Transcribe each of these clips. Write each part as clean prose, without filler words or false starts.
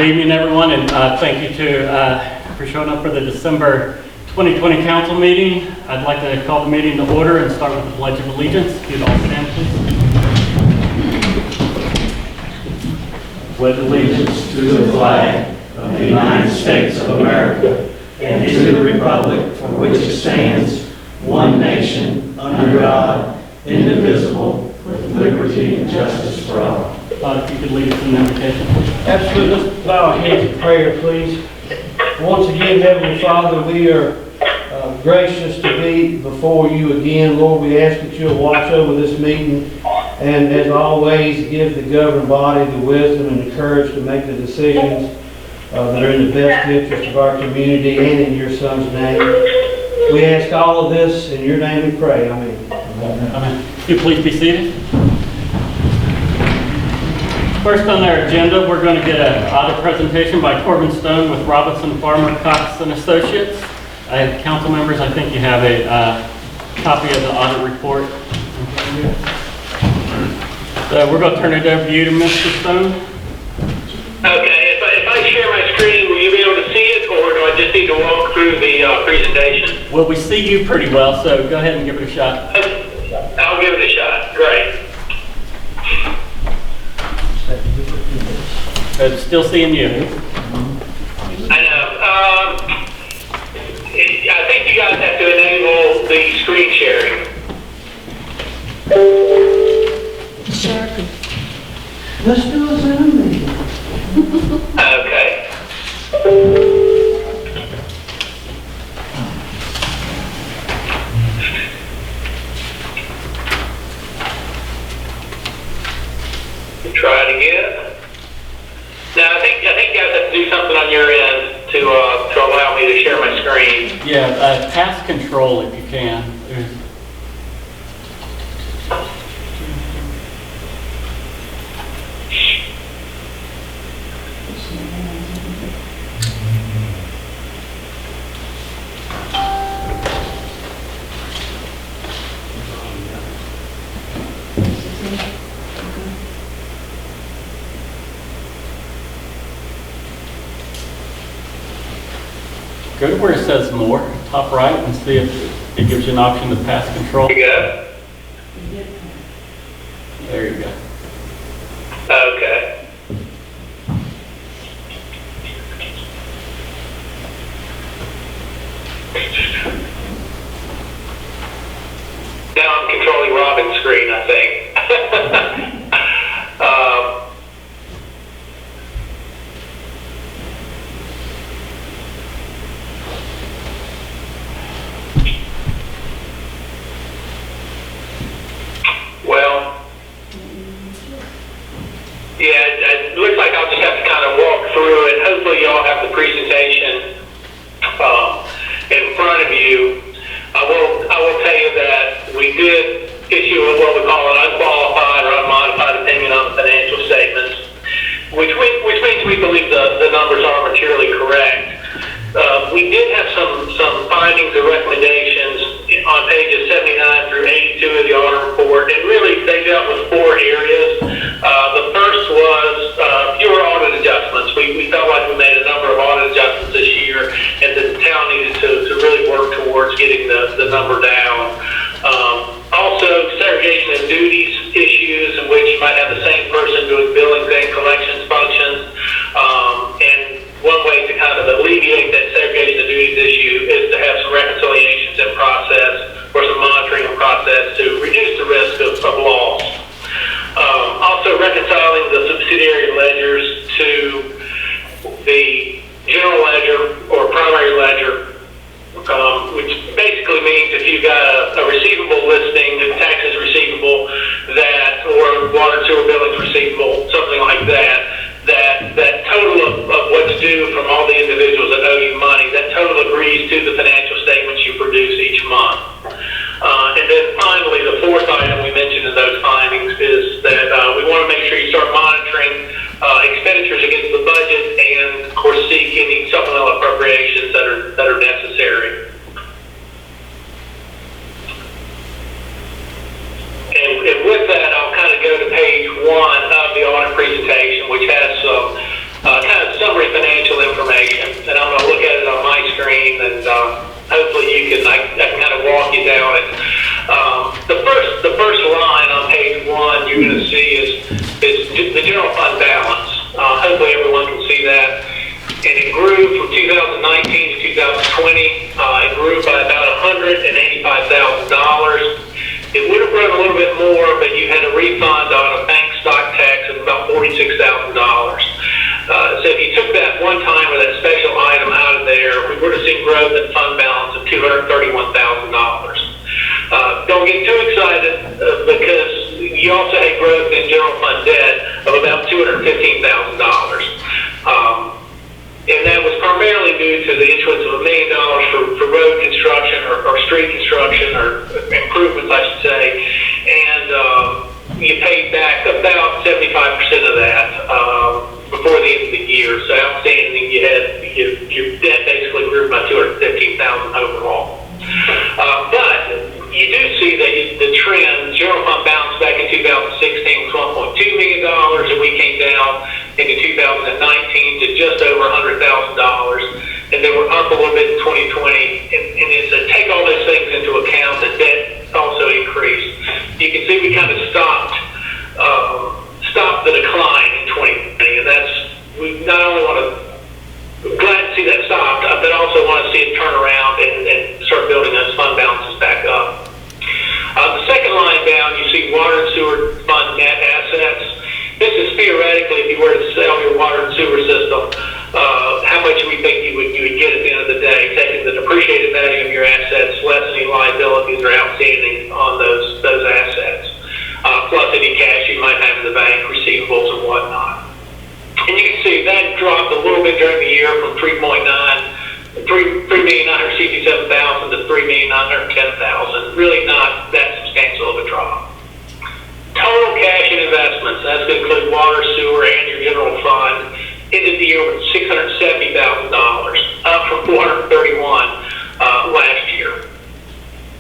evening, everyone, and thank you for showing up for the December 2020 council meeting. I'd like to call the meeting to order and start with the Pledge of Allegiance. If you'd all stand, please. Pledge allegiance to the flag of the United States of America and to the republic for which it stands, one nation, under God, indivisible, with liberty and justice for all. If you could lead us in the invocation, please. Absolutely. Let's bow our heads in prayer, please. Once again, Heavenly Father, we are gracious to be before you again. Lord, we ask that you'll watch over this meeting and, as always, give the governing body the wisdom and the courage to make the decisions that are in the best interest of our community and in your Son's name. We ask all of this in your name we pray. Amen. Amen. If you please be seated. First on our agenda, we're going to get an audit presentation by Corbin Stone with Robinson Farmer Cox and Associates. Council members, I think you have a copy of the audit report. So we're going to turn it over to you, Mr. Stone. Okay, if I share my screen, will you be able to see it, or do I just need to walk through the presentation? Well, we see you pretty well, so go ahead and give it a shot. I'll give it a shot. Great. Still seeing you. I know. I think you guys have to enable the screen sharing. Let's do a Zoom meeting. Okay. Try it again. Now, I think you guys have to do something on your end to allow me to share my screen. Yeah, task control if you can. Go to where it says more, top right, and see if it gives you an option to pass control. There you go. There you go. Okay. Now I'm controlling Robin's screen, I think. Well, yeah, it looks like I'll just have to kind of walk through it. Hopefully y'all have the presentation in front of you. I will tell you that we did issue what we call an unqualified or unmodified opinion on the financial statements, which means we believe the numbers are materially correct. We did have some findings and recommendations on pages 79 through 82 of the audit report, and really they dealt with four areas. The first was fewer audit adjustments. We felt like we made a number of audit adjustments this year, and the town needed to really work towards getting the number down. Also, segregation of duties issues in which you might have the same person doing billings and collections functions. And one way to kind of alleviate that segregation of duties issue is to have some reconciliations in process or some monitoring in process to reduce the risk of loss. Also, reconciling the subsidiary ledgers to the general ledger or primary ledger, which basically means if you've got a receivable listing, taxes receivable, that or water and sewer billings receivable, something like that total of what's due from all the individuals that owe you money, that total agrees to the financial statements you produce each month. And then finally, the fourth item we mentioned in those findings is that we want to make sure you start monitoring expenditures against the budget and, of course, seek any supplemental appropriations that are necessary. And with that, I'll kind of go to page 1 of the audit presentation, which has some kind of summary screen, and hopefully I can kind of walk you down it. The first line on page 1 you're going to see is the general fund balance. Hopefully everyone can see that. And it grew from 2019 to 2020. It grew by about $185,000. It would have grown a little bit more, but you had a refund on a bank stock tax of about $46,000. So if you took that one time or that special item out of there, we would have seen growth in fund balance of $231,000. Don't get too excited because you also had growth in general fund debt of about $215,000. And that was primarily due to the issuance of $1 million for road construction or street construction or improvements, I should say. And you paid back about 75% of that before the end of the year. So outstanding, your debt basically grew by $215,000 overall. But you do see that the trend, general fund balance back in 2016 was $1.2 million, and we came down into 2019 to just over $100,000, and then we're up a little bit in 2020. And it's to take all those things into account, the debt also increased. You can see we kind of stopped the decline in 2020, and we not only want to glad to see that stopped, but also want to see it turn around and start building those fund balances back up. The second line down, you see water and sewer fund net assets. This is theoretically, if you were to sell your water and sewer system, how much we think you would get at the end of the day, taking the depreciated value of your assets, less any liabilities or outstanding on those assets, plus any cash you might have in the bank, receivables and whatnot. And you can see that dropped a little bit during the year from $3,967,000 to $3,910,000. Really not that substantial of a drop. Total cash and investments, that's going to include water, sewer, and your general fund, ended the year with $670,000, up from $431,000 last year.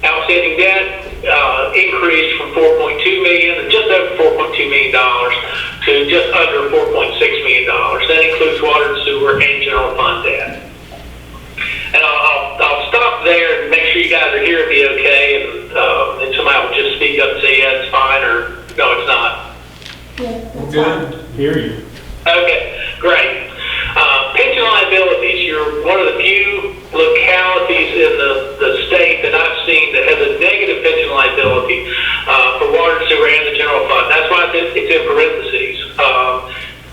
Outstanding debt increased from $4.2 million, just over $4.2 million, to just under $4.6 million. That includes water and sewer and general fund debt. And I'll stop there and make sure you guys are hearing me okay, and somebody will just speak up and say, yeah, it's fine, or no, it's not. Good. Hear you. Okay, great. Pension liabilities, you're one of the few localities in the state that I've seen that has a negative pension liability for water and sewer and the general fund. That's why it's in parentheses.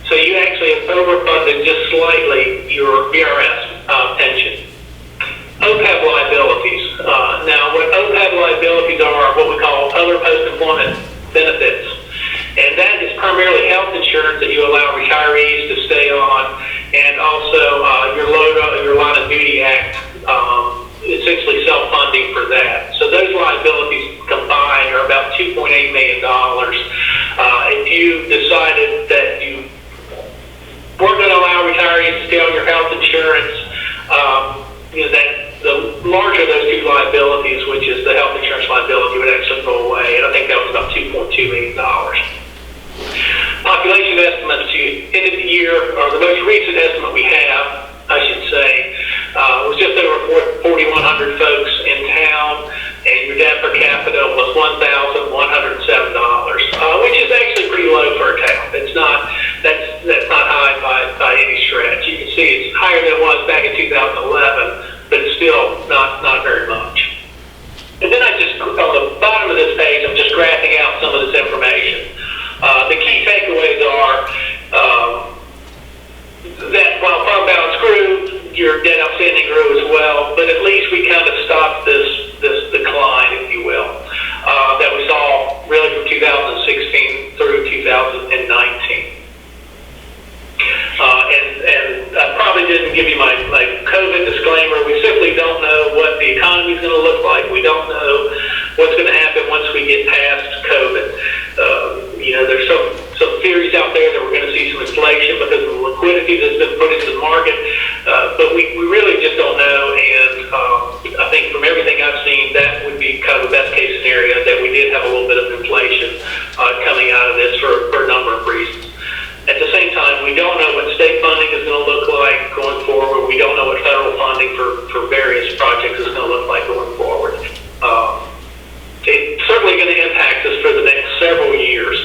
So you actually have overfunded just slightly your VRS pension. OPEB liabilities. Now, what OPEB liabilities are what we call other post-employment benefits. And that is primarily health insurance that you allow retirees to stay on, and also your line of duty act, essentially self-funding for that. So those liabilities combined are about $2.8 million. If you decided that you weren't going to allow retirees to stay on your health insurance, that the larger of those two liabilities, which is the health insurance liability, would actually go away, and I think that was about $2.2 million. Population estimates, you ended the year, or the most recent estimate we have, I should say, was just over 4,100 folks in town, and your debt per capita was $1,107, which is actually pretty low for a town. It's not, that's not high by any stretch. You can see it's higher than it was back in 2011, but it's still not very much. And then on the bottom of this page, I'm just graphing out some of this information. The key takeaways are that while fund balance grew, your debt outstanding grew as well, but at least we kind of stopped this decline, if you will, that we saw really from 2016 through 2019. And I probably didn't give you my COVID disclaimer. We simply don't know what the economy is going to look like. We don't know what's going to happen once we get past COVID. There's some theories out there that we're going to see some inflation because of the liquidity that's been put into the market, but we really just don't know. And I think from everything I've seen, that would be kind of the best case scenario, that we did have a little bit of inflation coming out of this for a number of reasons. At the same time, we don't know what state funding is going to look like going forward. We don't know what federal funding for for various projects is going to look like going forward. It's certainly going to impact us for the next several years,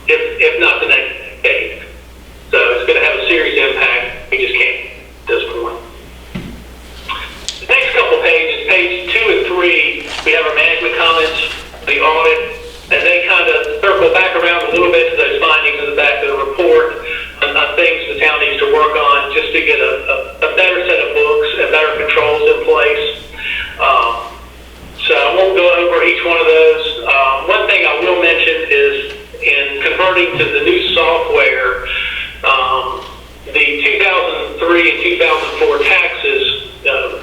if not the next decade. So it's going to have a serious impact. We just can't at this point. The next couple pages, page 2 and 3, we have our management comments, the audit, and they kind of circle back around a little bit to those findings in the back of the report on things the town needs to work on just to get a better set of books and better controls in place. So I won't go over each one of those. One thing I will mention is in converting to the new software, the 2003 and 2004 taxes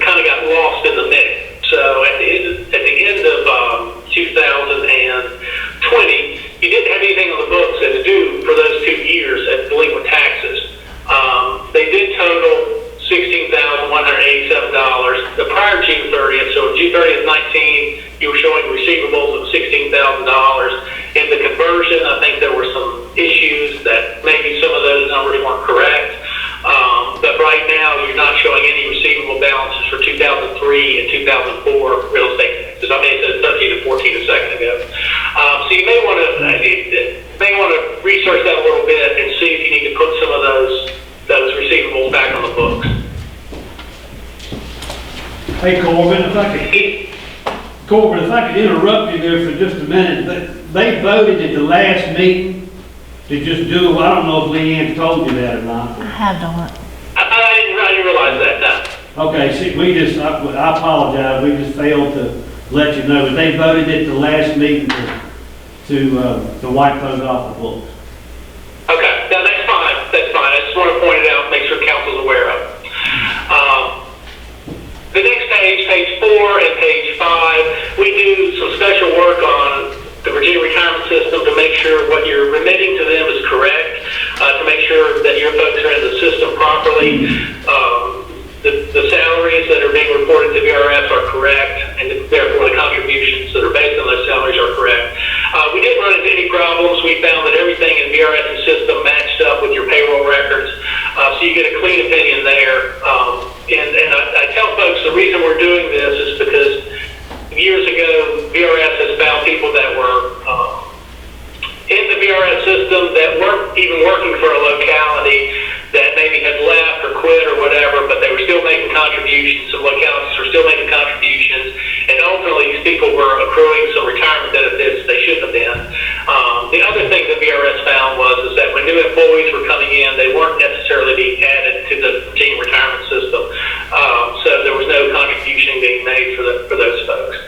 kind of got lost in the mix. So at the end of 2020, you didn't have anything on the books that was due for those 2 years as delinquent taxes. They did total $16,187. The prior June 30th, so June 30th, 19, you were showing receivables of $16,000. In the conversion, I think there were some issues that maybe some of those numbers weren't correct. But right now, you're not showing any receivable balances for 2003 and 2004 real estate taxes. I may have said 13 and 14 a second ago. So you may want to research that a little bit and see if you need to put some of those receivables back on the books. Hey, Corbin, if I could interrupt you there for just a minute. They voted at the last meeting to just do, I don't know if Leanne told you that or not. I have not. I didn't realize that, no. Okay, see, I apologize, we just failed to let you know, but they voted at the last meeting to wipe those off the books. Okay, no, that's fine. That's fine. I just want to point it out, make sure council's aware of it. The next page, page 4 and page 5, we do some special work on the Virginia retirement system to make sure what you're remitting to them is correct, to make sure that your folks are in the system properly. The salaries that are being reported to VRS are correct, and therefore the contributions that are based on those salaries are correct. We didn't run into any problems. We found that everything in VRS's system matched up with your payroll records, so you get a clean opinion there. And I tell folks the reason we're doing this is because years ago, VRS has found people that were in the VRS system that weren't even working for a locality that maybe had left or quit or whatever, but they were still making contributions. Some localities were still making contributions, and ultimately these people were accruing some retirement benefits they shouldn't have been. The other thing that VRS found was that when new employees were coming in, they weren't necessarily being added to the Virginia retirement system, so there was no contribution being made for those folks.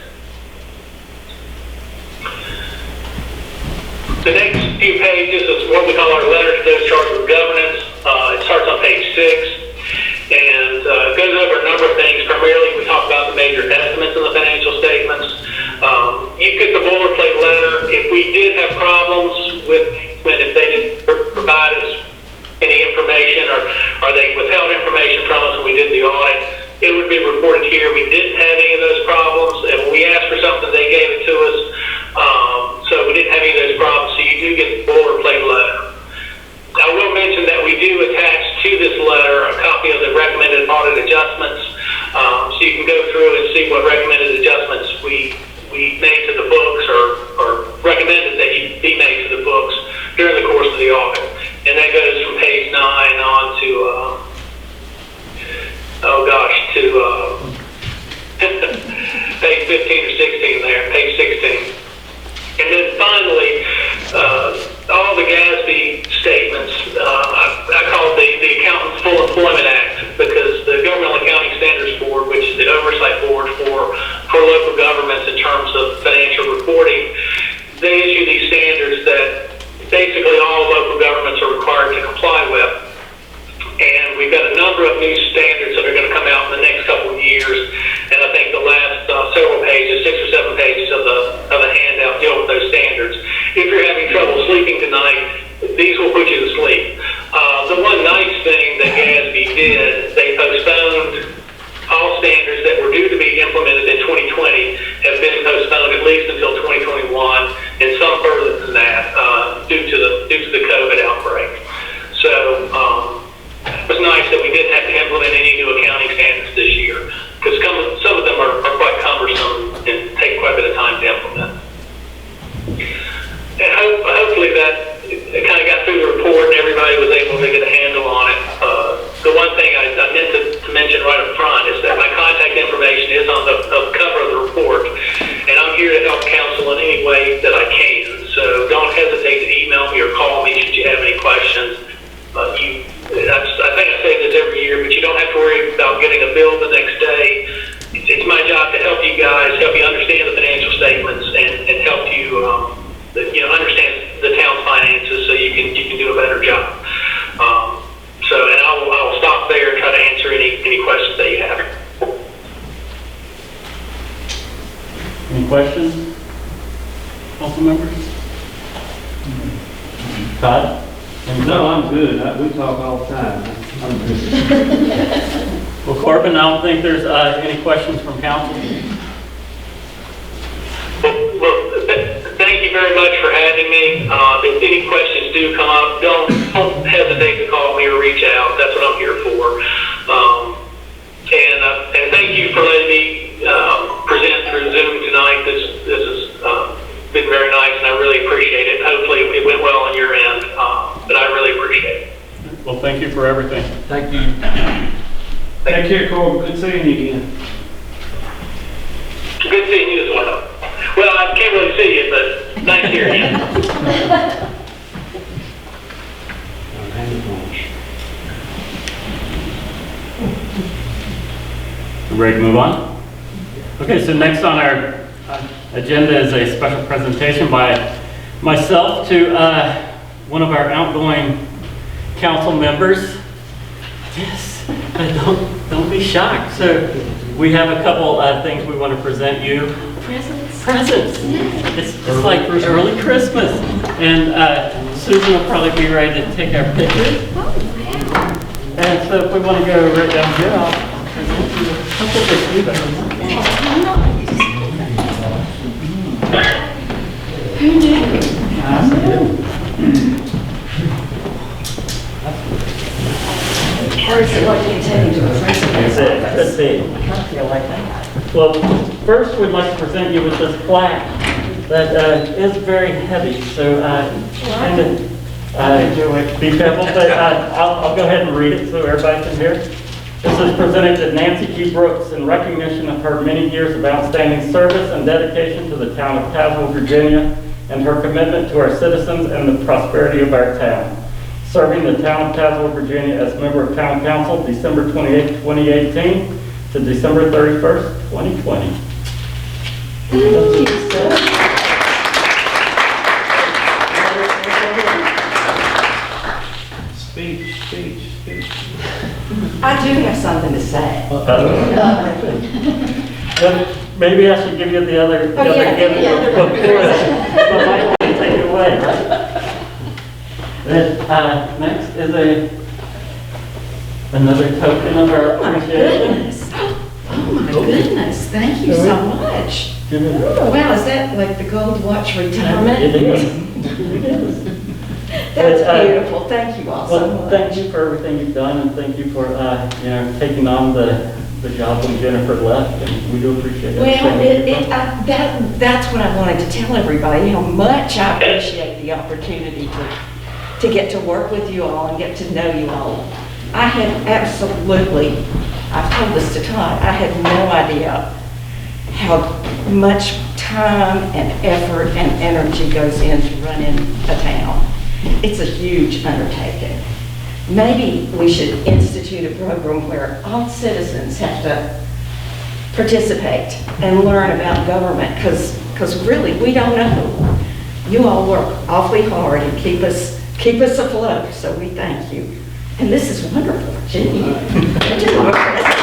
The next few pages is what we call our letter to those charged with governance. It starts on page 6 and goes over a number of things. Primarily, we talk about the major estimates in the financial statements. You get the boilerplate letter. If we did have problems with if they didn't provide us any information or they withheld information from us when we did the audit, it would be reported here. We didn't have any of those problems, and when we asked for something, they gave it to us. So we didn't have any of those problems, so you do get the boilerplate letter. I will mention that we do attach to this letter a copy of the recommended audit adjustments, so you can go through and see what recommended adjustments we made to the books or recommended that you be made to the books during the course of the audit. And that goes from page 9 on to, page 15 or 16 there, page 16. And then finally, all the GASB statements, I call it the Accountant's Full Employment Act, because the Governmental Accounting Standards Board, which is the oversight board for local governments in terms of financial reporting, they issue these standards that basically all local governments are required to comply with. And we've got a number of new standards that are going to come out in the next couple of years. And I think the last several pages, 6 or 7 pages of the handout deal with those standards. If you're having trouble sleeping tonight, these will put you to sleep. The one nice thing that GASB did, they postponed all standards that were due to be implemented in 2020 have been postponed at least until 2021, and some further than that due to the COVID outbreak. So it was nice that we didn't have to implement any new accounting standards this year. any way that I can. So don't hesitate to email me or call me should you have any questions. I think I say this every year, but you don't have to worry about getting a bill the next day. It's my job to help you guys, help you understand the financial statements, and help you, understand the town's finances so you can do a better job. And I will stop there and try to answer any questions that you have. Any questions? Council members? Todd? No, I'm good. We talk all the time. I'm good. Well, Corbin, I don't think there's any questions from council. Well, thank you very much for having me. If any questions do come up, don't hesitate to call me or reach out. That's what I'm here for. And thank you for letting me present through Zoom tonight. This has been very nice, and I really appreciate it. Hopefully it went well on your end, but I really appreciate it. Well, thank you for everything. Thank you. Take care, Corbin. Good seeing you again. Good seeing you as well. Well, I can't really see you, but nice hearing you. Ready to move on? Okay, so next on our agenda is a special presentation by myself to one of our outgoing council members. Yes, don't be shocked. So we have a couple things we want to present you. Presents. It's like early Christmas. And Susan will probably be ready to take our pictures. And so if we want to go right down here, I'll present you a couple of things. Who knew? Or is it like intending to a president? Let's see. I feel like that. Well, first we'd like to present you with this plaque that is very heavy, so kind of be careful, but I'll go ahead and read it so everybody can hear. This is presented to Nancy G. Brooks in recognition of her many years of outstanding service and dedication to the town of Tazewell, Virginia, and her commitment to our citizens and the prosperity of our town. Serving the town of Tazewell, Virginia as member of town council December 28, 2018 to December 31st, 2020. Thank you, sir. Speech. I do have something to say. Maybe I should give you the other Oh, yeah, gift give me the other before one. but I can take it away, right? Next is another token of our Oh my appreciation. goodness. Oh my goodness. Thank you so much. Give it- Oh, wow, is that like the gold watch retirement? It is. It is. That's beautiful. Thank you all so Well, much. thank you for everything you've done, and thank you for taking on the job when Jennifer left, and we do appreciate Well, it. that's what I wanted to tell everybody, how much I appreciate the opportunity to get to work with you all and get to know you all. I had absolutely, I've told this to Todd, I had no idea how much time and effort and energy goes into running a town. It's a huge undertaking. Maybe we should institute a program where all citizens have to participate and learn about government, because really, we don't know. You all work awfully hard and keep us afloat, so we thank you. And this is wonderful, gee. I just want to-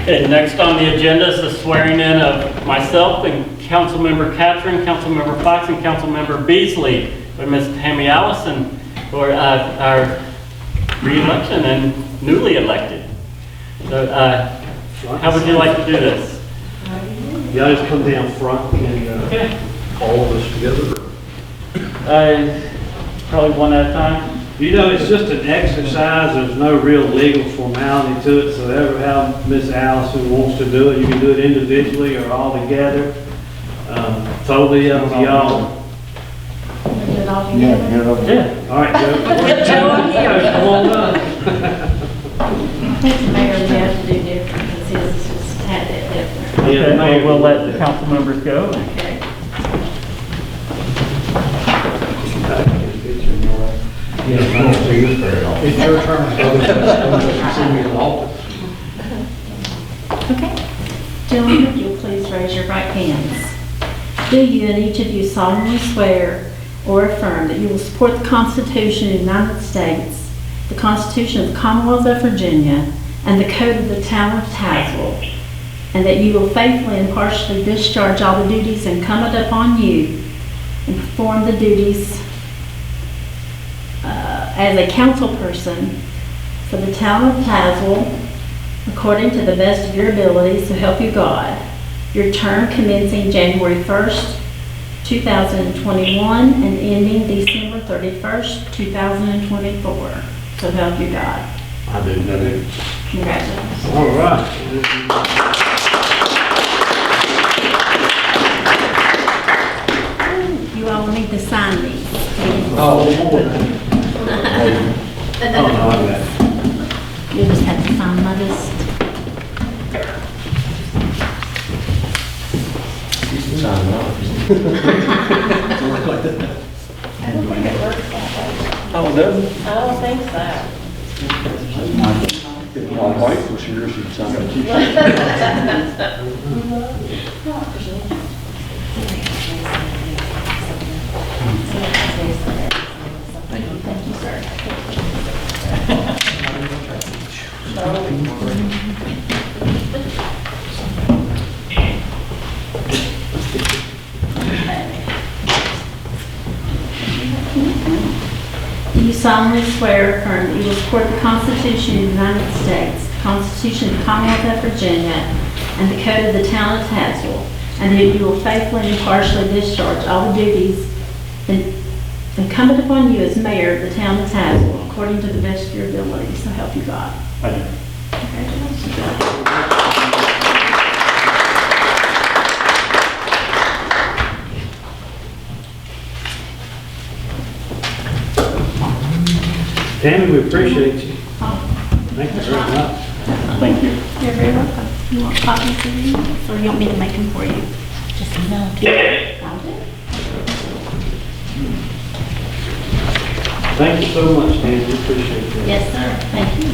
And next on the agenda is the swearing in of myself and Councilmember Catherine, Councilmember Fox, and Councilmember Beasley with Ms. Tammy Allison for our re-election and newly elected. So how would you like to do this? Y'all just come down front and Okay. all of us together. Probably one at a time. You know, it's just an exercise. There's no real legal formality to it. So how Miss Allison wants to do it, you can do it individually or all together. Totally up to y'all. Yeah, get it over. Yeah, all right, Joe. Joe, I'm here. Come on up. I think the mayor would have to do different, because his is just a tad bit different. Yeah, Okay, Mayor. we'll let the council members go. Okay. It's your turn. Okay. Gentlemen, if you'll please raise your right hands. Do you and each of you solemnly swear or affirm that you will support the Constitution of the United States, the Constitution of the Commonwealth of Virginia, and the Code of the Town of Tazewell, and that you will faithfully and impartially discharge all the duties incumbent upon you and perform the duties as a council person for the Town of Tazewell according to the best of your abilities, so help you God. Your term commencing January 1st, 2021 and ending December 31st, 2024. So help you God. I do. Congratulations. All right. You all need to sign these. Oh, no, I got it. You just have to sign my list. I don't think so. If my wife was here, she'd sign it. Thank you, sir. Do you solemnly swear or affirm that you will support the Constitution of the United States, the Constitution of the Commonwealth of Virginia, and the Code of the Town of Tazewell, and that you will faithfully and impartially discharge all the duties incumbent upon you as mayor of the Town of Tazewell according to the best of your ability, so help you God? I do. Congratulations. Tammy, we appreciate you. Thank you very much. Thank you. You're very welcome. You want copies of these, or you want me to make them for you? Just email them to you. I'll do it. Thank you so much, Tammy, we appreciate you. Yes, sir. Thank you.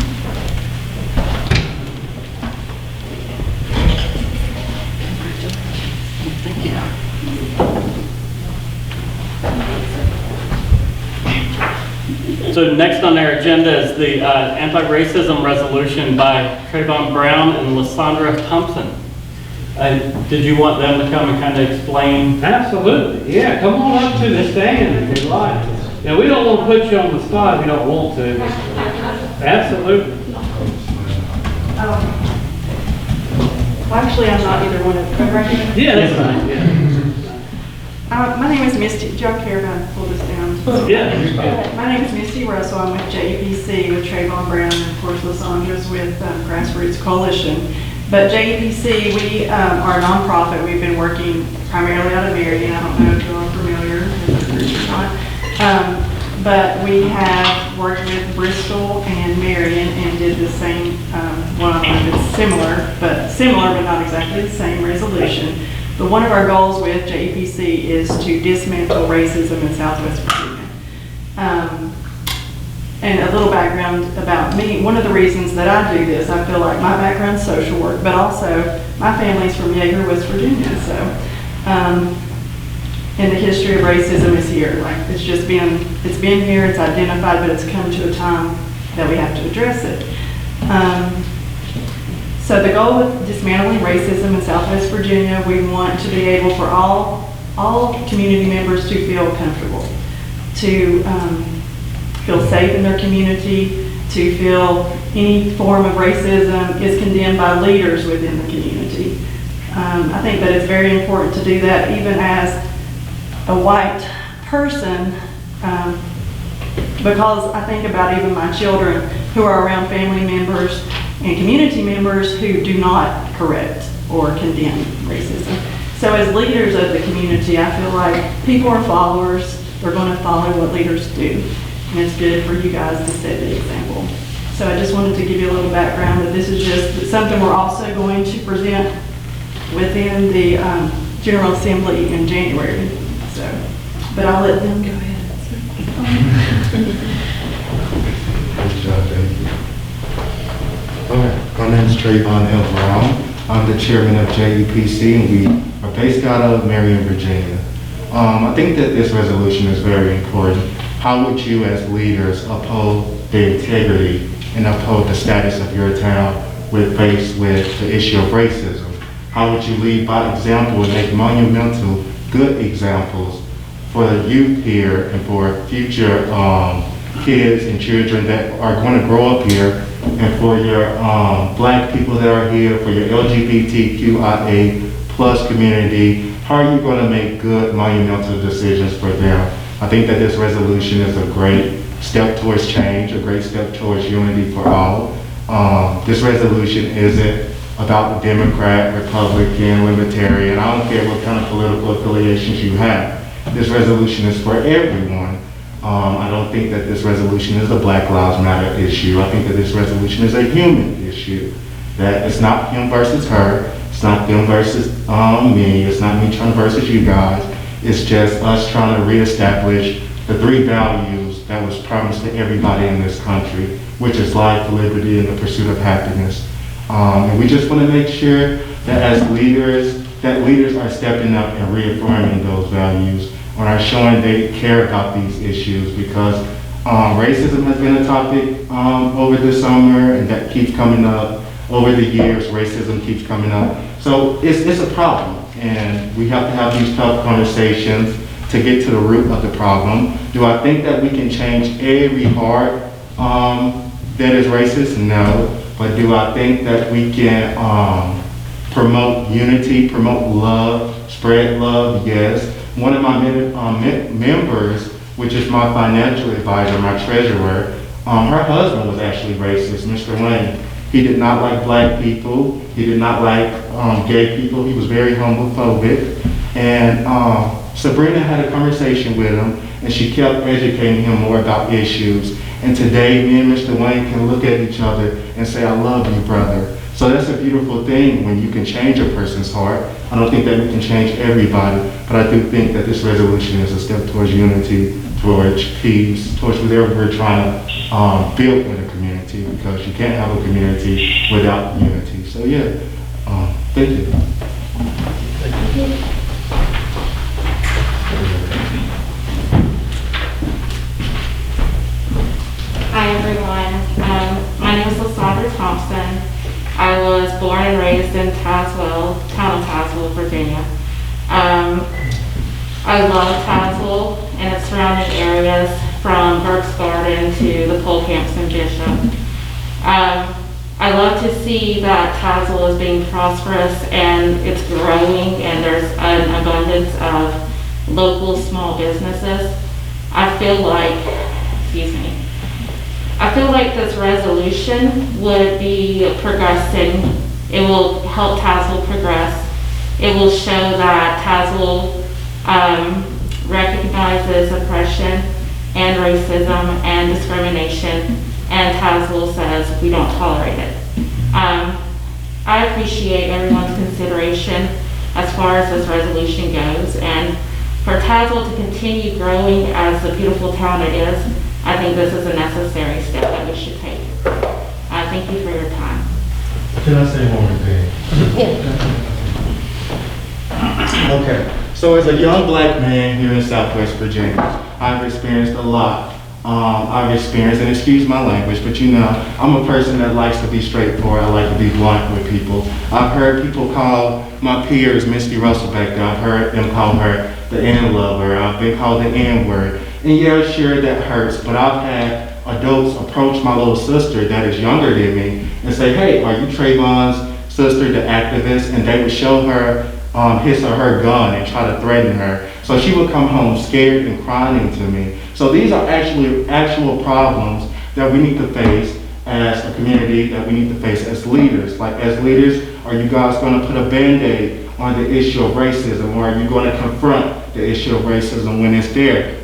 So next on our agenda is the anti-racism resolution by Trayvon Brown and Lysandra Thompson. Did you want them to come and kind of explain? Absolutely, yeah, come on up to the stand if you'd like. Now, we don't want to put you on the spot if you don't want to. Absolutely. Actually, I'm not either one of them, right? Yeah, that's fine, yeah. My name is Misty, Joe care if I pull this down. Yeah. My name is Misty Russell, I'm with JEPC with Trayvon Brown, and of course Lysandra's with Grassroots Coalition. But JEPC, we are a nonprofit, we've been working primarily out of Marion, I don't know if you're familiar with the group or not. But we have worked with Bristol and Marion and did the same, well, I don't know if it's similar but not exactly the same resolution. But one of our goals with JEPC is to dismantle racism in Southwest Virginia. And a little background about me, one of the reasons that I do this, I feel like my background's social work, but also my family's from Yeager, West Virginia, so, and the history of racism is here. Like, it's been here, it's identified, but it's come to a time that we have to address it. So the goal with dismantling racism in Southwest Virginia, we want to be able for all community members to feel comfortable, to feel safe in their community, to feel any form of racism is condemned by leaders within the community. I think that it's very important to do that even as a white person, because I think about even my children who are around family members and community members who do not correct or condemn racism. So as leaders of the community, I feel like people are followers. They're going to follow what leaders do. And it's good for you guys to set the example. So I just wanted to give you a little background that this is just something we're also going to present within the General Assembly in January. So, but I'll let them go ahead. Good job, thank you. My name is Trayvon L. Brown. I'm the chairman of JEPC, and we are based out of Marion, Virginia. I think that this resolution is very important. How would you as leaders uphold the integrity and uphold the status of your town when faced with the issue of racism? How would you lead by example and make monumental good examples for the youth here and for future kids and children that are going to grow up here, and for your black people that are here, for your LGBTQIA plus community? How are you going to make good monumental decisions for them? I think that this resolution is a great step towards change, a great step towards unity for all. This resolution isn't about the Democrat, Republican, Libertarian. I don't care what kind of political affiliations you have. This resolution is for everyone. I don't think that this resolution is a Black Lives Matter issue. I think that this resolution is a human issue. That it's not him versus her. It's not them versus me. It's not me trying versus you guys. It's just us trying to reestablish the three values that was promised to everybody in this country, which is life, liberty, and the pursuit of happiness. And we just want to make sure that as leaders, that leaders are stepping up and reaffirming those values, and are showing they care about these issues, because racism has been a topic over the summer, and that keeps coming up. Over the years, racism keeps coming up. So it's a problem, and we have to have these tough conversations to get to the root of the problem. Do I think that we can change every heart that is racist? No. But do I think that we can promote unity, promote love, spread love? Yes. One of my members, which is my financial advisor, my treasurer, her husband was actually racist, Mr. Wayne. He did not like black people. He did not like gay people. He was very homophobic. And Sabrina had a conversation with him, and she kept educating him more about issues. And today, me and Mr. Wayne can look at each other and say, I love you, brother. So that's a beautiful thing when you can change a person's heart. I don't think that we can change everybody, but I do think that this resolution is a step towards unity, towards peace, towards whatever we're trying to build in a community, because you can't have a community without unity. So yeah, thank you. Thank you. Hi everyone, my name is Lysandra Thompson. I was born and raised in Tazewell, town of Tazewell, Virginia. I love Tazewell and its surrounding areas, from Burke's Garden to the pole camps in Bishop. I love to see that Tazewell is being prosperous and it's growing, and there's an abundance of local small businesses. I feel like this resolution would be progressing. It will help Tazewell progress. It will show that Tazewell recognizes oppression and racism and discrimination, and Tazewell says we don't tolerate it. I appreciate everyone's consideration as far as this resolution goes, and for Tazewell to continue growing as the beautiful town it is, I think this is a necessary step that we should take. Thank you for your time. Can I say one more thing? Okay, so as a young black man here in Southwest Virginia, I've experienced a lot. And excuse my language, but you know, I'm a person that likes to be straightforward. I like to be blunt with people. I've heard people call my peers Misty Russell back there. I've heard them call her the N-lover. I've been called the N-word. And yeah, sure, that hurts, but I've had adults approach my little sister that is younger than me and say, hey, are you Trayvon's sister, the activist? And they would show her his or her gun and try to threaten her. So she would come home scared and crying to me. So these are actual problems that we need to face as a community, that we need to face as leaders. Like, as leaders, are you guys going to put a Band-Aid on the issue of racism, or are you going to confront the issue of racism when it's there?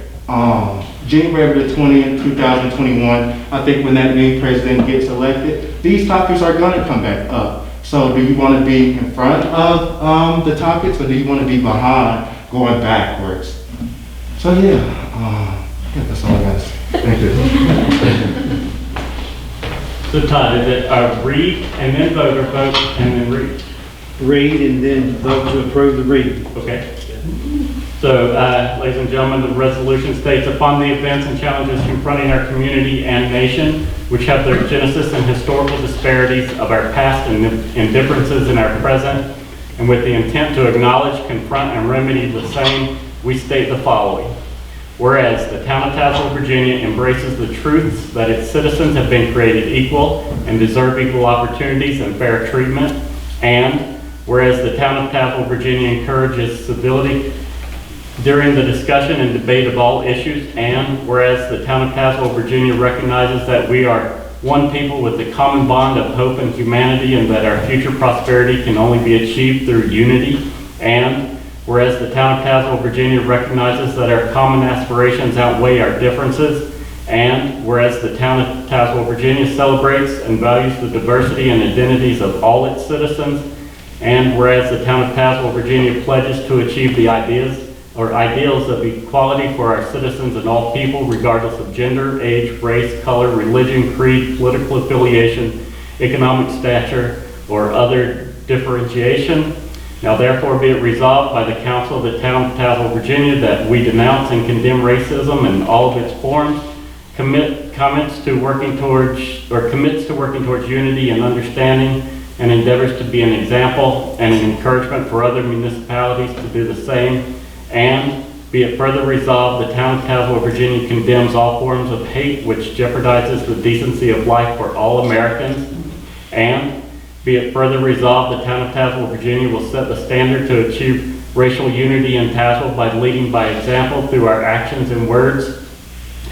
January the 20th, 2021, I think when that new president gets elected, these topics are going to come back up. So do you want to be in front of the topics, or do you want to be behind, going backwards? So yeah, that's all I got to say. Thank you. So Todd, is it read and then vote, or vote and then read? Read and then vote to approve the reading. Okay. So, ladies and gentlemen, the resolution states, upon the events and challenges confronting our community and nation, which have their genesis in historical disparities of our past and differences in our present, and with the intent to acknowledge, confront, and remedy the same, we state the following. Whereas the town of Tazewell, Virginia embraces the truths that its citizens have been created equal and deserve equal opportunities and fair treatment, and whereas the town of Tazewell, Virginia encourages civility during the discussion and debate of all issues, and whereas the town of Tazewell, Virginia recognizes that we are one people with a common bond of hope and humanity, and that our future prosperity can only be achieved through unity, and whereas the town of Tazewell, Virginia recognizes that our common aspirations outweigh our differences, and whereas the town of Tazewell, Virginia celebrates and values the diversity and identities of all its citizens, and whereas the town of Tazewell, Virginia pledges to achieve the ideals of equality for our citizens and all people, regardless of gender, age, race, color, religion, creed, political affiliation, economic stature, or other differentiation. Now therefore be it resolved by the Council of the Town of Tazewell, Virginia, that we denounce and condemn racism in all of its forms, commits to working towards unity and understanding, and endeavors to be an example and an encouragement for other municipalities to do the same. And be it further resolved, the town of Tazewell, Virginia condemns all forms of hate which jeopardizes the decency of life for all Americans. And be it further resolved, the town of Tazewell, Virginia will set the standard to achieve racial unity in Tazewell by leading by example through our actions and words.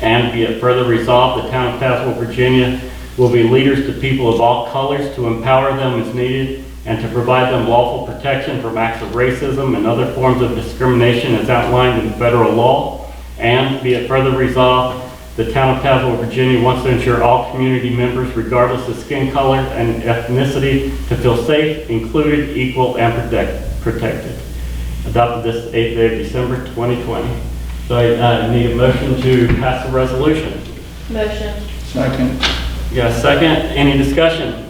And be it further resolved, the town of Tazewell, Virginia will be leaders to people of all colors to empower them as needed and to provide them lawful protection from acts of racism and other forms of discrimination as outlined in federal law. And be it further resolved, the town of Tazewell, Virginia wants to ensure all community members, regardless of skin color and ethnicity, to feel safe, included, equal, and protected. Adopted this 8th day of December 2020. So I need a motion to pass the resolution. Motion. Second. You got a second? Any discussion?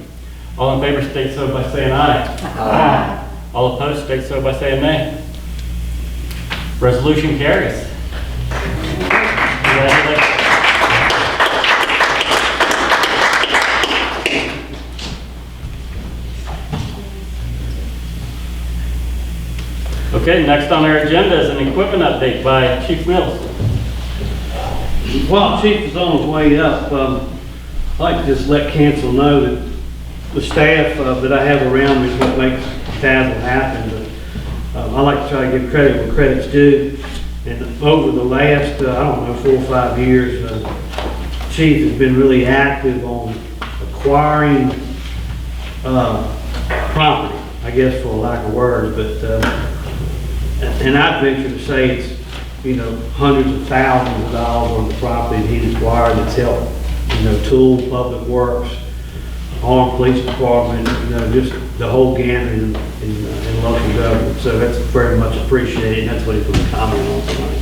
All in favor state so by saying aye. Aye. All opposed state so by saying nay. Resolution carries. Congratulations. Okay, next on our agenda is an equipment update by Chief Mills. While Chief is on his way up, I'd like to just let council know that the staff that I have around me is what makes Tazewell happen. But I like to try to give credit where credit's due. And over the last, 4 or 5 years, Chief has been really active on acquiring property, I guess for a lack of words. But and I'd venture to say it's, hundreds of thousands of dollars on the property he's acquired that's helped, Tool, Public Works, Armed Police Department, just the whole gamut in local government. So that's very much appreciated, and that's what he's going to comment on tonight.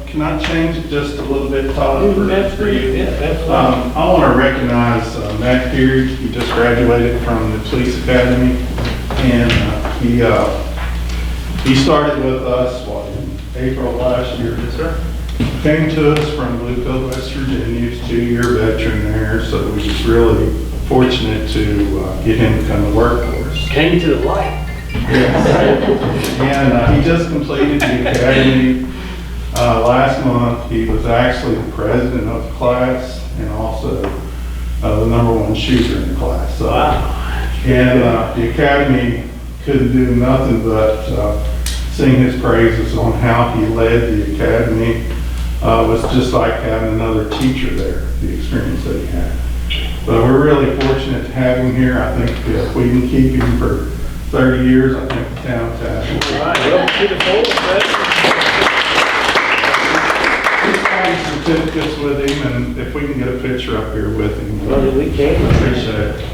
Can I change it just a little bit, Todd, for you? Yeah, absolutely. I want to recognize Matt Peary. He just graduated from the Police Academy, and he started with us, in April last year. Yes, sir. Came to us from Bluefield, West Virginia. He's a 2-year veteran there, so we was really fortunate to get him to come to work for us. Came to the light. Yes. And he just completed the academy last month. He was actually the president of the class and also the #1 shooter in the class. So, wow. And the academy couldn't do nothing but sing his praises on how he led the academy. It was just like having another teacher there, the experience that he had. But we're really fortunate to have him here. I think if we can keep him for 30 years, I think, the town of Tazewell. All right, welcome to the board, He's got his certificates with him, and if we can get a picture up here with him, Brother, we can. appreciate it.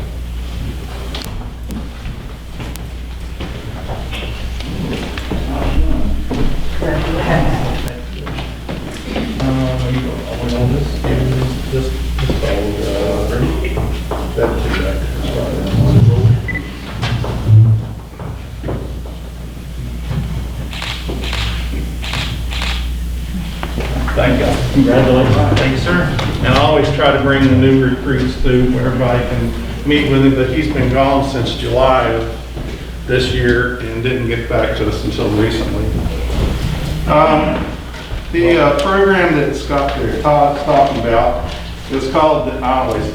Thank you. Congratulations. Thank you, sir. And I always try to bring the new recruits through where everybody can meet with him, but he's been gone since July of this year and didn't get back to us until recently. The program that Scott there, Todd's talking about is called,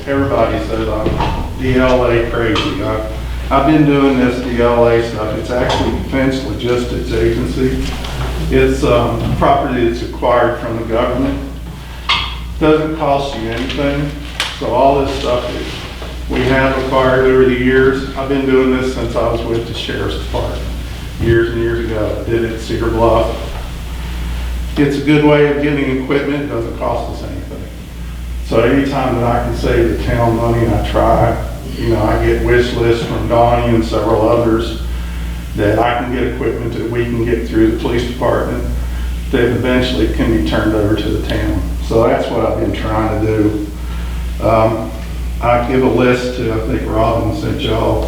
everybody says I'm DLA crazy. I've been doing this DLA stuff. It's actually Defense Logistics Agency. It's property that's acquired from the government. Doesn't cost you anything. So all this stuff that we have acquired over the years, I've been doing this since I was with the Sheriff's Department years and years ago. I did it at Cedar Bluff. It's a good way of getting equipment. It doesn't cost us anything. So anytime that I can save the town money, I try. You know, I get wish lists from Donnie and several others that I can get equipment that we can get through the police department that eventually can be turned over to the town. So that's what I've been trying to do. I give a list to, I think Robin sent y'all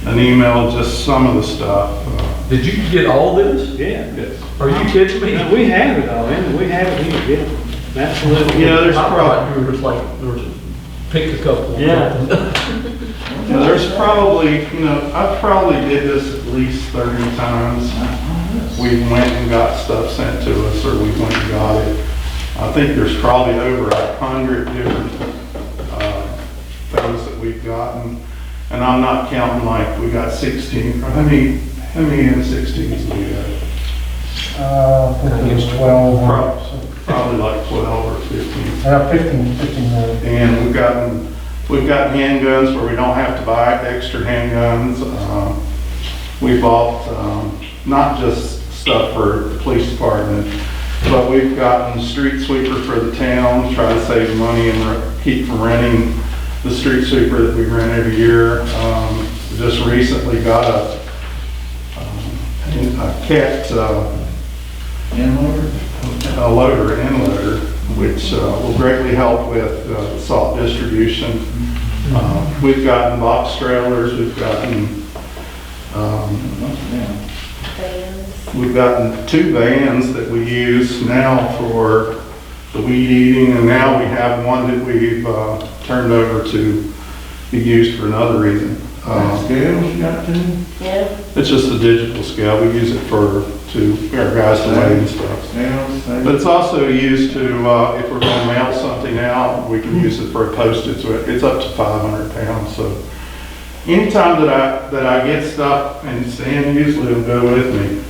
an email, just some of the stuff. Did you get all this? Yeah. Yes. Are you kidding me? We have it all, and we have it here, yeah. Absolutely. You know, there's I probably, thought you were just like, there was pick a couple. Yeah. there's probably, you know, I probably did this at least 30 times. We went and got stuff sent to us, or we went and got it. I think there's probably over 100 different things that we've gotten. And I'm not counting like we got 16, how many M16s do we got? I think it was 12. Probably like 12 or 15. 15 million. And we've got handguns where we don't have to buy extra handguns. We bought not just stuff for the police department, but we've gotten street sweeper for the town, try to save money and keep from renting the street sweeper that we rent every year. Just recently got a cat a loader, end loader, which will greatly help with salt distribution. We've gotten box trailers, we've gotten two vans that we use now for the weed eating, and now we have one that we've turned over to be used for another reason. Scales you got too? Yeah. It's just a digital scale. We use it for our guys to weigh and stuff. But it's also used to, if we're going to mail something out, we can use it for a postage. So it's up to 500 pounds. So anytime that I get stuff, and Stan usually will go with me,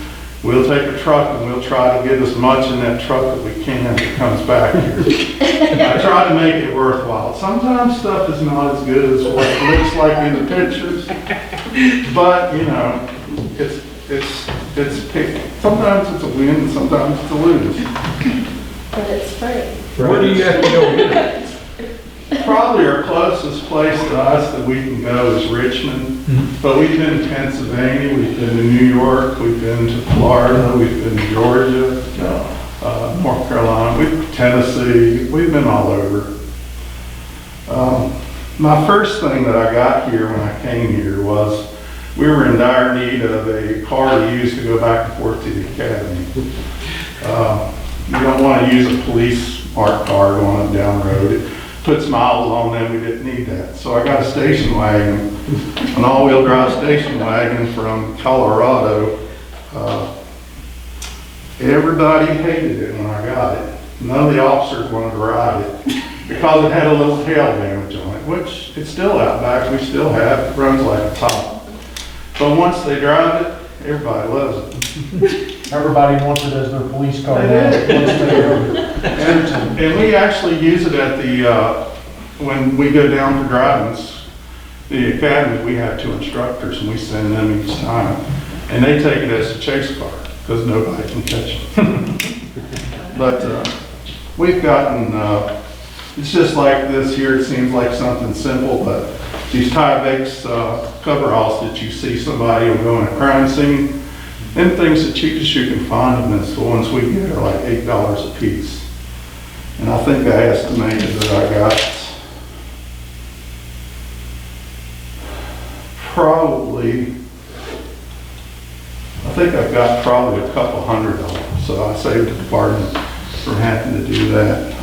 we'll take a truck and we'll try to get as much in that truck that we can that comes back here. I try to make it worthwhile. Sometimes stuff is not as good as what it looks like in the pictures, but you know, it's pick. Sometimes it's a win, and sometimes it's a lose. But it's free. Where do you have to go get it? Probably our closest place to us that we can go is Richmond, but we've been to Pennsylvania, we've been to New York, we've been to Florida, we've been to Georgia, North Carolina, Tennessee, we've been all over. My first thing that I got here when I came here was we were in dire need of a car to use to go back and forth to the academy. You don't want to use a police marked car going up down the road. It puts miles on them, we didn't need that. So I got a station wagon, an all-wheel drive station wagon from Colorado. Everybody hated it when I got it. None of the officers wanted to ride it because it had a little tail damage on it, which it's still out back, we still have, it runs like a top. But once they drive it, everybody loves it. Everybody wants it as their police car now. And we actually use it at the, when we go down for driving the academy, we have 2 instructors and we send them each time. And they take it as a chase car because nobody can catch them. But we've gotten, it's just like this here. It seems like something simple, but these Tyvek's coveralls that you see somebody will go in a crime scene, them things, the cheapest you can find them is the ones we get are like $8 a piece. And I think I estimated that I got I've got probably a couple $100. So I saved the department from having to do that.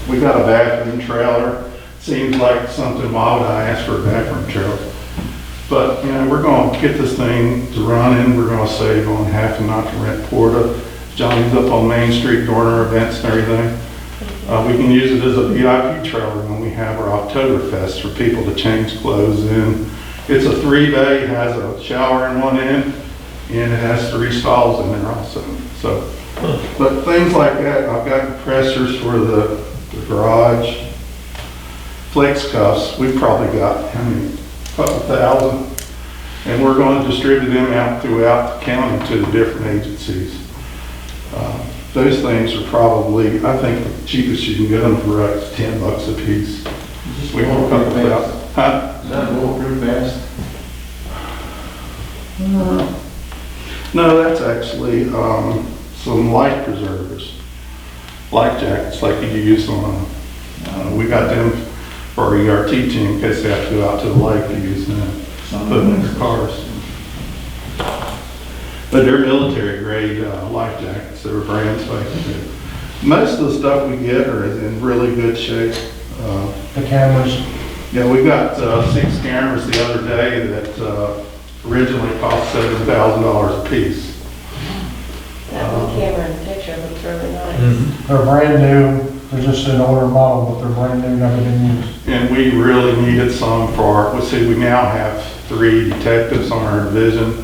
We got a bathroom trailer. Seems like something, why would I ask for a bathroom trailer? But, you know, we're going to get this thing to run in. We're going to save on having not to rent Porta. Johnny's up on Main Street during our events and everything. We can use it as a VIP trailer when we have our Oktoberfest for people to change clothes in. It's a 3-bay, has a shower in one end, and it has 3 stalls in there also. So, but things like that, I've got compressors for the garage. Flex cuffs, we've probably got, how many? A couple thousand. And we're going to distribute them out throughout the county to the different agencies. Those things are probably, I think the cheapest you can get them for like $10 a piece. We want a couple thousand. Huh? Is that bulletproof vest? No, that's actually some life preservers. Life jackets like you use on, we got them for our ERT team in case they have to go out to the lake to use them, put them in their cars. But they're military grade life jackets. They're brand spanking new. Most of the stuff we get are in really good shape. The cameras. Yeah, we got 6 cameras the other day that originally cost $7,000 a piece. That one camera in the picture looks really nice. They're brand new. They're just an older model, but they're brand new, never been used. And we really needed some for our, we now have 3 detectives on our division.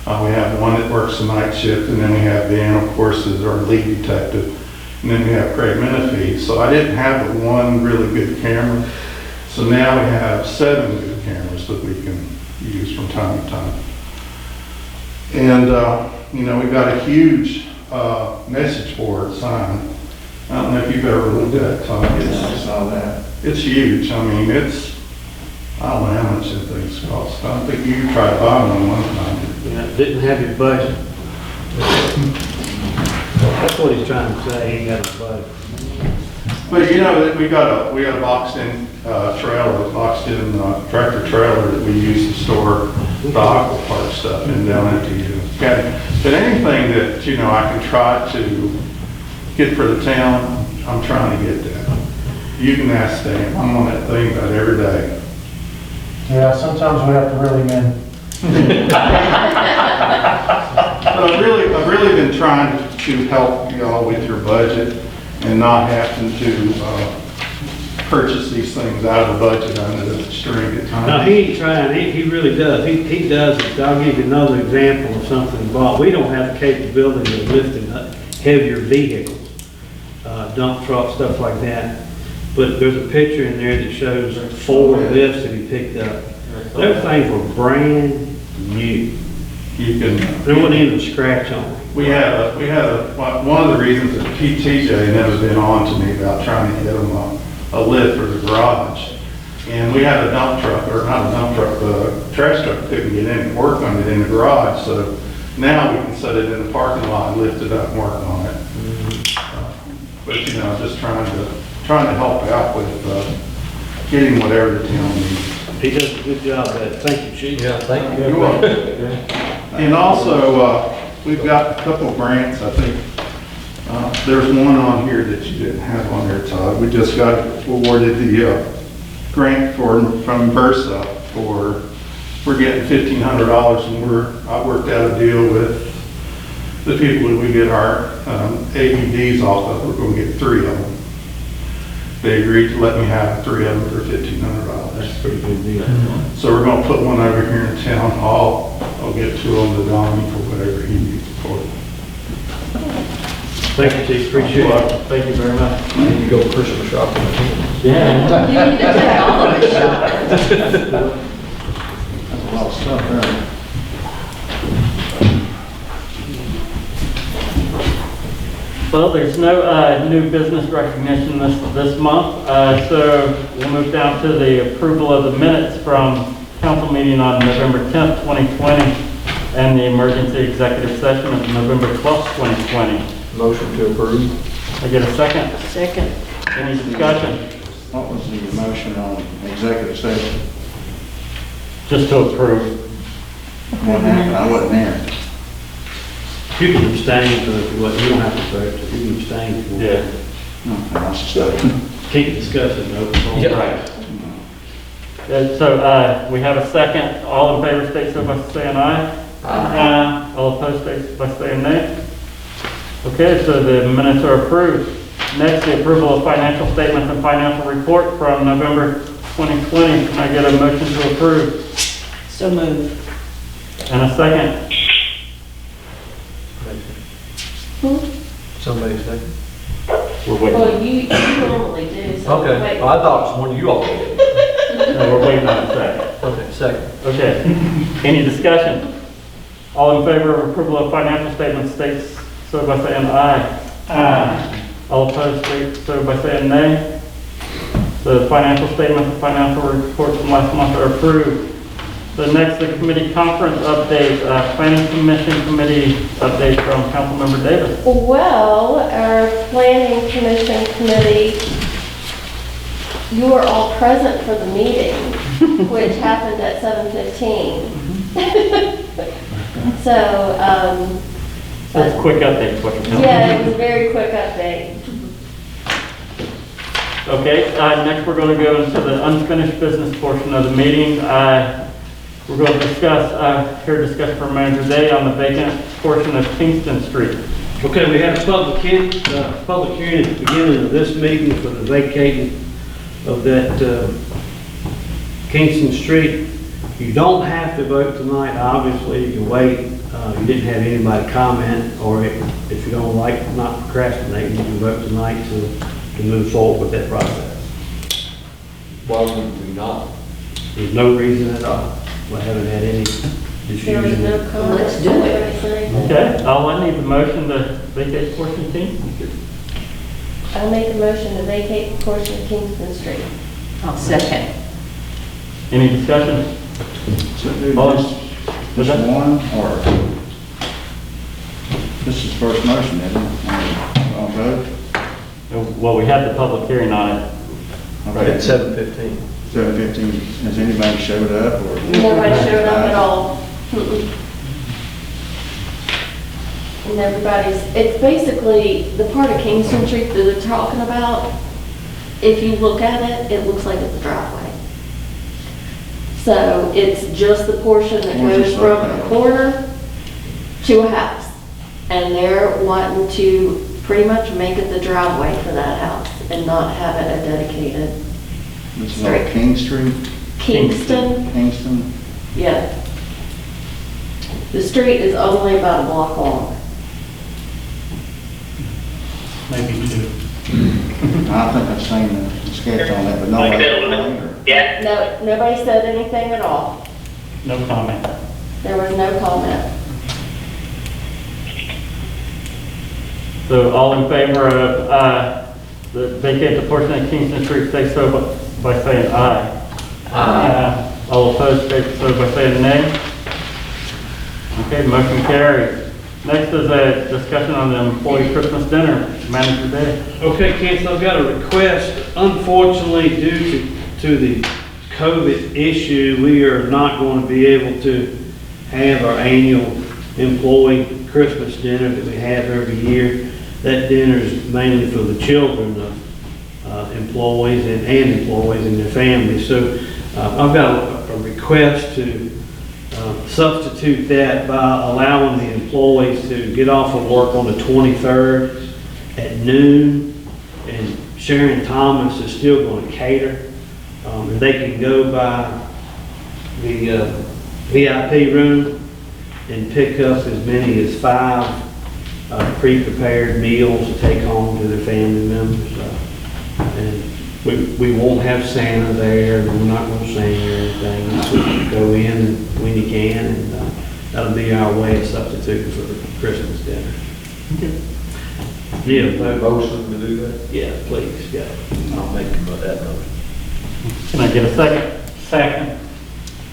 We have one that works the night shift, and then we have Dan, of course, is our lead detective. And then we have Craig Menifee. So I didn't have the one really good camera. So now we have 7 good cameras that we can use from time to time. And, you know, we've got a huge message board sign. I don't know if you've ever looked at it, Tom. I saw that. It's huge. I mean, it's, I don't know how much that thing's cost. I don't think you tried buying one time. Yeah, didn't have your budget. That's what he's trying to say, he ain't got a budget. But you know, we got a boxed in trailer, boxed in tractor trailer that we use to store the aqua park stuff in down at the academy. But anything that, you know, I can try to get for the town, I'm trying to get that. You can ask Stan, I'm on that thing about every day. Yeah, sometimes we have to really men. But I've really been trying to help y'all with your budget and not having to purchase these things out of the budget under the string at times. No, he ain't trying, he really does. He does it. I'll give you another example of something involved. We don't have the capability of lifting heavier vehicles, dump trucks, stuff like that. But there's a picture in there that shows 4 lifts that he picked up. Those things were brand new. There wasn't even a scratch on them. We had one of the reasons that TJ never been on to me about trying to get him a lift for the garage. And we had a dump truck, or not a dump truck, a trash truck couldn't get in and work on it in the garage. So now we can set it in the parking lot and lift it up and work on it. But you know, just trying to help out with getting whatever the town needs. He does a good job at it. Thank you, Chief. Yeah, thank you. You're welcome. And also, we've got a couple of grants. I think there's one on here that you didn't have on there, Todd. We just got awarded the grant from Versa for, we're getting $1,500, and I worked out a deal with the people that we get our AEDs off of. We're going to get 3 of them. They agreed to let me have 3 of them for $1,500. That's a pretty good deal. So we're going to put one over here in town hall. I'll get 2 of them to Donnie for whatever he needs it for. Thank you, Chief. Appreciate it. Thank you very much. You need to go Christmas shopping. Yeah. You need to take all of it, Sean. stuff there. Well, there's no new business recognition this month, so we'll move down to the approval of the minutes from council meeting on November 10th, 2020, and the emergency executive session of November 12th, 2020. Motion to approve. I get a second? Second. Any discussion? What was the motion on executive session? Just to approve. What happened? I wasn't there. You can abstain, so if you want, you don't have to vote, you can abstain if you want. Yeah. Okay, that's stuff. Can't discuss it, no. Right. So we have a second. All in favor state so by saying aye. Aye. All opposed state by saying nay. Okay, so the minutes are approved. Next, the approval of financial statements and financial report from November 2020. Can I get a motion to approve? So move. And a second? Somebody second? We're waiting. Well, you normally do, so. Okay, wait. well, I thought it was one of you all. No, we're waiting on a second. Okay, second. Okay. Any discussion? All in favor of approval of financial statements states so by saying aye. Aye. All opposed state so by saying nay. The financial statements and financial reports from last month are approved. The next, the committee conference update, planning commission committee update from Councilmember Davis. Well, our planning commission committee, you were all present for the meeting, which happened at 7:15. So, That's a quick update, what you're telling me. yeah, it was a very quick update. Okay, next we're going to go into the unfinished business portion of the meeting. We're going to discuss, hear discussion from Manager Day on the vacant portion of Kingston Street. Okay, we had a public hearing at the beginning of this meeting for the vacating of that Kingston Street. You don't have to vote tonight, obviously, you can wait. You didn't have anybody comment, or if you don't like not procrastinating, you can vote tonight to move forward with that process. Why would we not? There's no reason at all. We haven't had any issues. There was no comment. Let's do it. Okay, I need the motion to vacate portion of Kingston Street. I'll make a motion to vacate the portion of Kingston Street. I'll second. Any discussion? So do All in- just one, or this is first motion, isn't it? On vote? Well, we had the public hearing on it. Okay. At 7:15. 7:15, has anybody showed up, or? Nobody showed up at all. And it's basically the part of Kingston Street that they're talking about. If you look at it, it looks like it's a driveway. So it's just the portion that goes from the corner to a house. And they're wanting to pretty much make it the driveway for that house and not have it a dedicated This is street. on King Street, Kingston, Kingston. yeah. The street is only about a block long. Maybe two. I think I've seen the sketch on that, but no. Yeah. No, nobody said anything at all. No comment. There was no comment. So all in favor of the vacate the portion of Kingston Street, say so by saying aye. Aye. All opposed, say so by saying nay. Okay, motion carries. Next is a discussion on the employee Christmas dinner, Manager Day. Okay, Council, I've got a request. Unfortunately, due to the COVID issue, we are not going to be able to have our annual employee Christmas dinner that we have every year. That dinner is mainly for the children of employees and employees and their families. So I've got a request to substitute that by allowing the employees to get off of work on the 23rd at noon, and Sharon Thomas is still going to cater, and they can go by the VIP room and pick up as many as 5 pre-prepared meals to take home to their family members. And We won't have Santa there, we're not gonna sing or anything, just go in when you can, and that'll be our way of substituting for the Christmas dinner. Yeah, Motion to do that? yeah, please, yeah. I'll make that motion. Can I get a second? Second.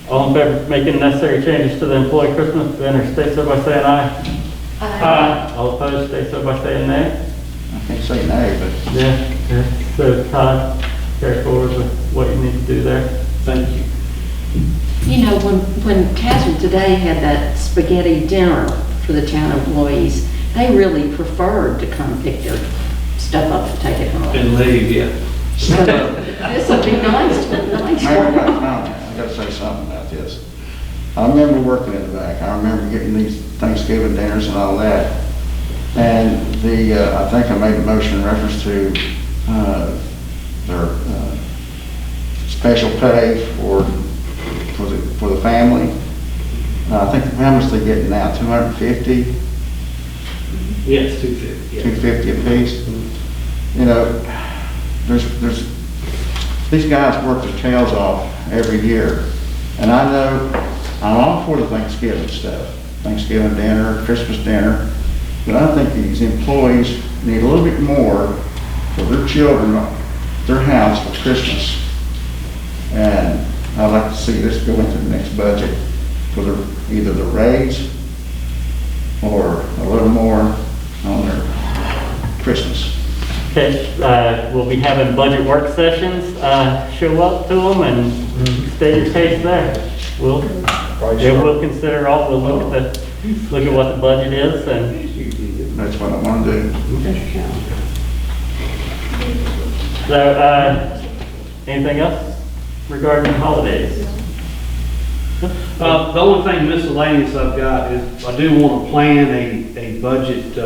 All in favor of making necessary changes to the employee Christmas dinner, state so by saying aye. All opposed, state so by saying nay. I can't say nay, but. Yeah, so Todd, carry forward with what you need to do there. Thank you. You know, when Tazewell today had that spaghetti dinner for the town employees, they really preferred to come pick their stuff up and take it home. And leave, yeah. So this would be nice. Mayor, I gotta say something about this. I remember working in the back. I remember getting these Thanksgiving dinners and all that. And I think I made a motion in reference to their special pay for the family. I think how much they getting now? 250, Yes, 250. 250 apiece. You know, there's these guys work their tails off every year, and I know I'm all for the Thanksgiving stuff, Thanksgiving dinner, Christmas dinner, but I think these employees need a little bit more for their children, their house for Christmas. And I'd like to see this go into the next budget for either the raise or a little more on their Christmas. Okay, we'll be having budget work sessions, show up to them and state your case there. We'll consider we'll look at what the budget is and. That's what I want to do. So, anything else regarding holidays? The only thing miscellaneous I've got is I do want to plan a budget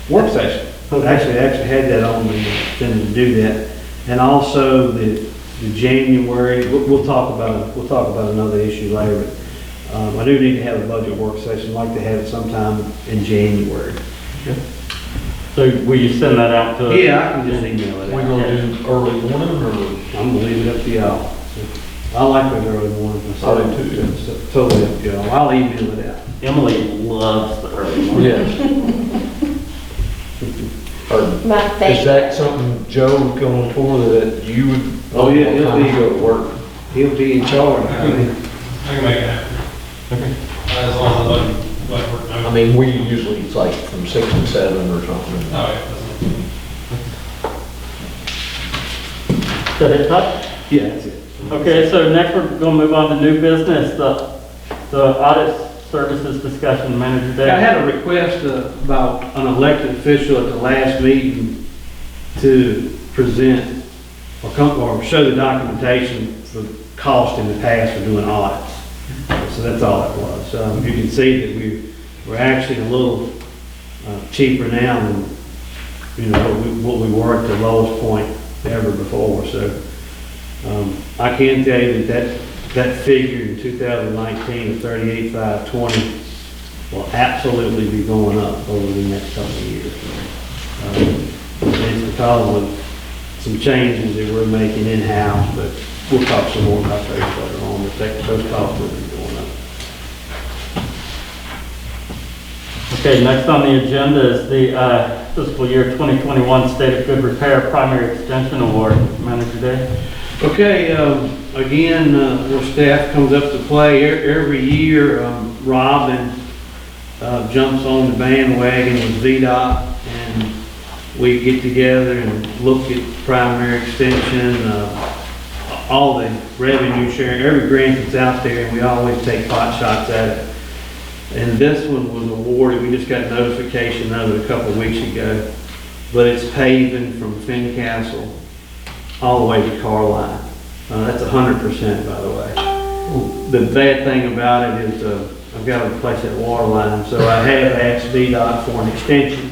work session. Actually, I had that on the agenda to do that. And also the January, we'll talk about another issue later, but I do need to have a budget work session. I'd like to have it sometime in January. Okay. So will you send that out to us? Yeah, I can just email it. We're gonna do early morning or? I'm gonna leave it up to y'all. I like the early morning. I do too. It's totally up to y'all. I'll email it out. Emily loves the early morning. Yes. My Is favorite. that something Joe would go on for that you would? Oh, yeah, he'll be- Go to work. He'll be in charge. I can make it happen. Okay. As long as I let work. I mean, we usually, it's like from 6 to 7 or something. Oh, yeah. Is that it, Todd? Yeah, that's it. Okay, so next we're going to move on to new business, the audit services discussion, Manager Day. I had a request about an elected official at the last meeting to present or show the documentation for cost in the past for doing audits. So that's all it was. You can see that we're actually a little cheaper now than, what we were at the lowest point ever before. So I can tell you that figure in 2019 of 38,520 will absolutely be going up over the next couple of years. It's because of some changes that we're making in-house, but we'll talk some more about those later on, but those costs will be going up. Okay, next on the agenda is the fiscal year 2021 State of Good Repair Primary Extension Award, Manager Day. Okay, again, where staff comes up to play, every year, Robin jumps on the bandwagon with VDOT, and we get together and look at primary extension, all the revenue sharing, every grant that's out there, and we always take pot shots at it. And this one was awarded, we just got notification of it a couple of weeks ago, but it's paving from Fincastle all the way to Carline. That's 100%, by the way. The bad thing about it is I've got to replace that water line, so I have asked VDOT for an extension.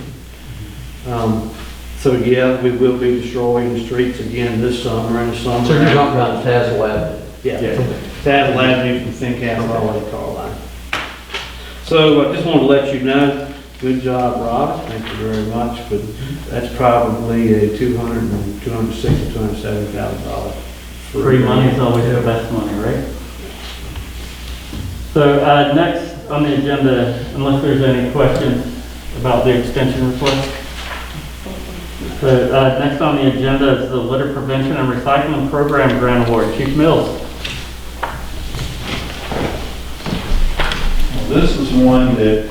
So yeah, we will be destroying the streets again this summer and the summer. So you're talking about Tazewell? Yeah, Tazewell Avenue from Fincastle all the way to Carline. So I just want to let you know, Good job, Rob. Thank you very much. But that's probably a $260,000, $270,000. Free money is always the best money, right? So next on the agenda, unless there's any questions about the extension request. So next on the agenda is the Litter Prevention and Recycling Program Grant Award. Chief Mills. This is one that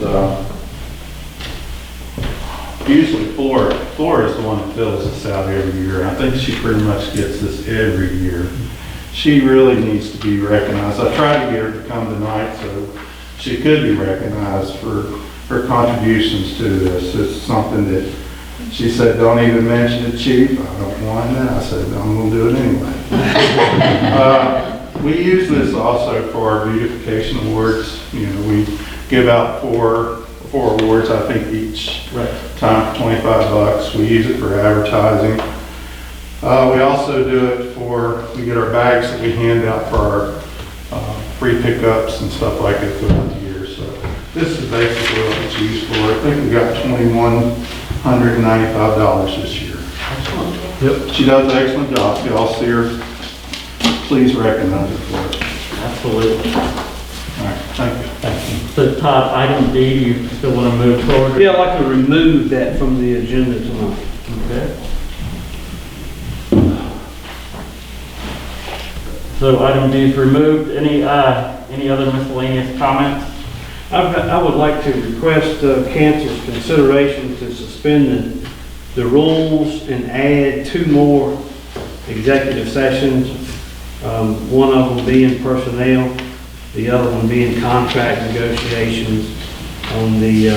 usually Flora is the one that fills this out every year. I think she pretty much gets this every year. She really needs to be recognized. I tried to get her to come tonight so she could be recognized for her contributions to this. It's something that she said, don't even mention it, Chief. I don't want that. I said, I'm going to do it anyway. We use this also for our beautification awards. You know, we give out four awards, I think, each time for $25. We use it for advertising. We also do it we get our bags that we hand out for our free pickups and stuff like that throughout the year. So this is basically what it's used for. I think we got $2,195 this year. Excellent. Yep. She does an excellent job. If y'all see her, please recognize her for it. Absolutely. All right, thank you. So Todd, item D, you still want to move forward? Yeah, I'd like to remove that from the agenda tonight. Okay. So item D is removed. Any other miscellaneous comments? I would like to request council's consideration to suspend the rules and add 2 more executive sessions. One of them being personnel, the other one being contract negotiations on the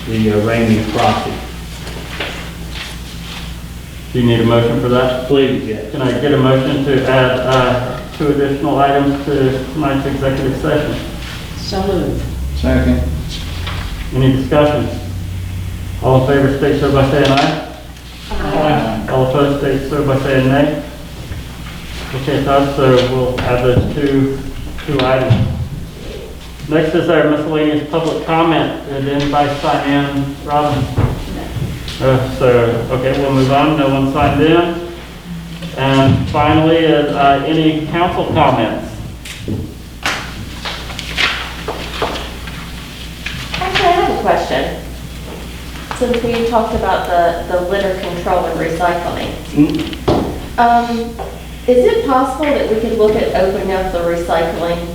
Raymond property. Do you need a motion for that? Please, yes. Can I get a motion to add 2 additional items to tonight's executive session? So moved. Second. Any discussion? All in favor state so by saying aye. Aye. All opposed state so by saying nay. Okay, Todd, so we'll add those two items. Next is our miscellaneous public comment. Did anybody sign in, Robin? Okay, we'll move on. No one signed in. And finally, any council comments? Actually, I have a question. Since we talked about the litter control and recycling, is it possible that we could look at opening up the recycling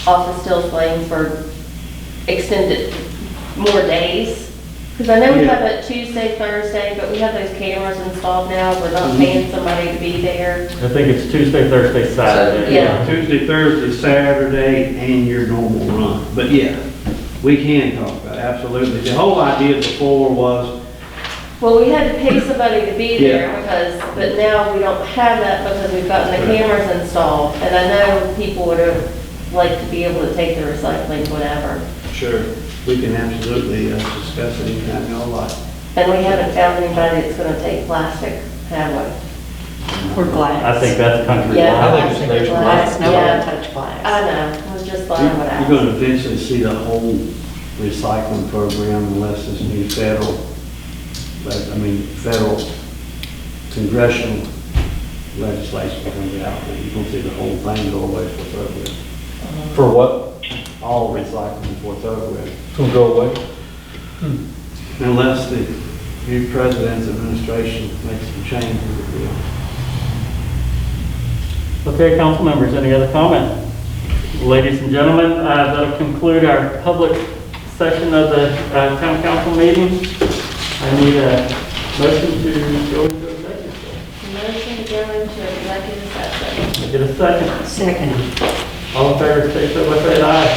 off of Stills Lane for extended more days? Because I know we have it Tuesday, Thursday, but we have those cameras installed now. We're not paying somebody to be there. I think it's Tuesday, Thursday, Saturday. Yeah. Tuesday, Thursday, Saturday, and your normal run. But yeah, we can talk about it, absolutely. The whole idea before was, Well, we had to pay somebody to be there but now we don't have that because we've gotten the cameras installed. And I know people would have liked to be able to take the recycling, whatever. sure, we can absolutely discuss it anytime y'all like. And we haven't found anybody that's gonna take plastic, have we? Or glass. I think that's country Yeah, law. plastic or glass, No one yeah. touch glass. I know, I was just thought what I You're gonna eventually see the whole recycling program unless this new federal congressional legislation comes out. You're gonna see the whole thing go away for it's over with. For what? All recycling before it's over with. It's gonna go away? Unless the new president's administration makes some changes. Okay, council members, any other comment? Ladies and gentlemen, that'll conclude our public session of the town council meeting. I need a motion to go into executive session. Motion to go into executive session. I get a second. Second. All in favor, say so by saying aye.